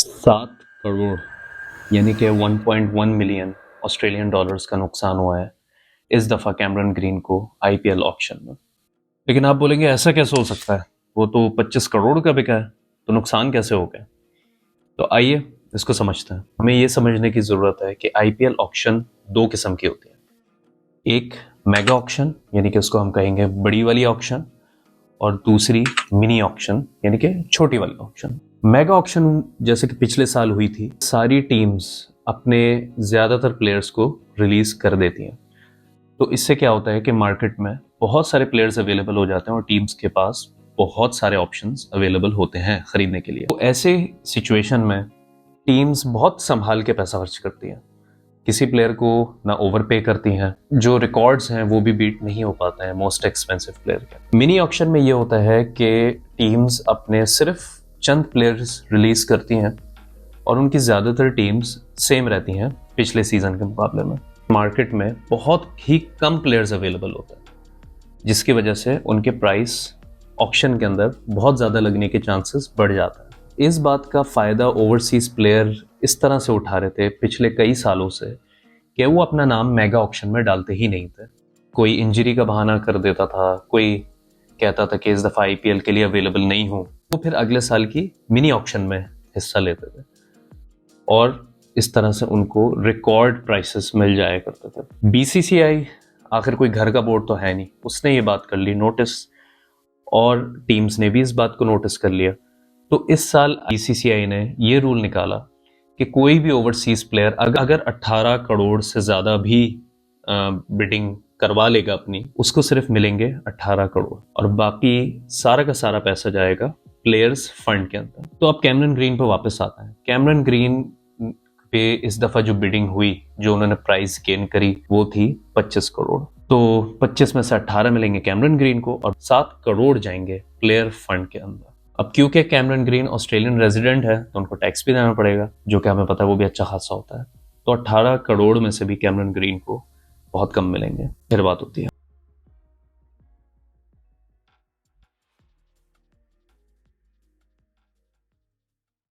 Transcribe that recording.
7 करोड़ यानी कि 1.1 million Australian dollars का नुकसान हुआ है इस दफ़ा कैमरन ग्रीन को आईपीएल ऑक्शन में। लेकिन आप बोलेंगे ऐसा कैसे हो सकता है, वो तो 25 करोड़ का बिका है, तो नुकसान कैसे हो गया। तो आइए इसको समझते हैं। हमें ये समझने की ज़रूरत है कि आईपीएल ऑक्शन दो किस्म की होती है। एक मेगा ऑक्शन यानी कि उसको हम कहेंगे बड़ी वाली ऑक्शन, और दूसरी मिनी ऑक्शन यानी कि छोटी वाली ऑक्शन। मेगा ऑक्शन जैसे कि पिछले साल हुई थी, सारी टीम्स अपने ज़्यादातर प्लेयर्स को रिलीज कर देती हैं। तो इससे क्या होता है कि मार्केट में बहुत सारे प्लेयर्स अवेलेबल हो जाते हैं और टीम्स के पास बहुत सारे ऑप्शंस अवेलेबल होते हैं खरीदने के लिए। तो ऐसे सिचुएशन में टीम्स बहुत संभाल के पैसा खर्च करती हैं, किसी प्लेयर को ना ओवर पे करती हैं, जो रिकॉर्ड्स हैं वो भी बीट नहीं हो पाता है मोस्ट एक्सपेंसिव प्लेयर के। मिनी ऑक्शन में ये होता है कि टीम्स अपने सिर्फ चंद प्लेयर्स रिलीज करती हैं और उनकी ज़्यादातर टीम्स सेम रहती हैं पिछले सीजन के मुकाबले में। मार्केट में बहुत ही कम प्लेयर्स अवेलेबल होते हैं, जिसकी वजह से उनके प्राइस ऑक्शन के अंदर बहुत ज़्यादा लगने के चांसेस बढ़ जाता है। इस बात का फ़ायदा ओवरसीज़ प्लेयर इस तरह से उठा रहे थे पिछले कई सालों से कि वो अपना नाम मेगा ऑक्शन में डालते ही नहीं थे। कोई इंजरी का बहाना कर देता था, कोई कहता था कि इस दफ़ा आईपीएल के लिए अवेलेबल नहीं हूँ, वो फिर अगले साल की मिनी ऑक्शन में हिस्सा लेते थे और इस तरह से उनको रिकॉर्ड प्राइसेस मिल जाया करते थे। बीसीसीआई आखिर कोई घर का बोर्ड तो है नहीं, उसने ये बात कर ली नोटिस, और टीम्स ने भी इस बात को नोटिस कर लिया। तो इस साल बीसीसीआई ने ये रूल निकाला कि कोई भी ओवरसीज प्लेयर अगर 18 करोड़ से ज़्यादा भी बिडिंग करवा लेगा अपनी, उसको सिर्फ मिलेंगे 18 करोड़ और बाकी सारा का सारा पैसा जाएगा प्लेयर्स फंड के अंदर। तो अब कैमरन ग्रीन पे वापस आता है। कैमरन ग्रीन पे इस दफ़ा जो बिडिंग हुई, जो उन्होंने प्राइस गेन करी, वो थी 25 करोड़। तो 25 में से 18 मिलेंगे कैमरन ग्रीन को और 7 करोड़ जाएंगे प्लेयर फंड के अंदर। अब क्योंकि कैमरन ग्रीन ऑस्ट्रेलियन रेजिडेंट है तो उनको टैक्स भी देना पड़ेगा, जो कि हमें पता है वो भी अच्छा खासा होता है। तो 18 करोड़ में से भी कैमरन ग्रीन को बहुत कम मिलेंगे। फिर बात होती है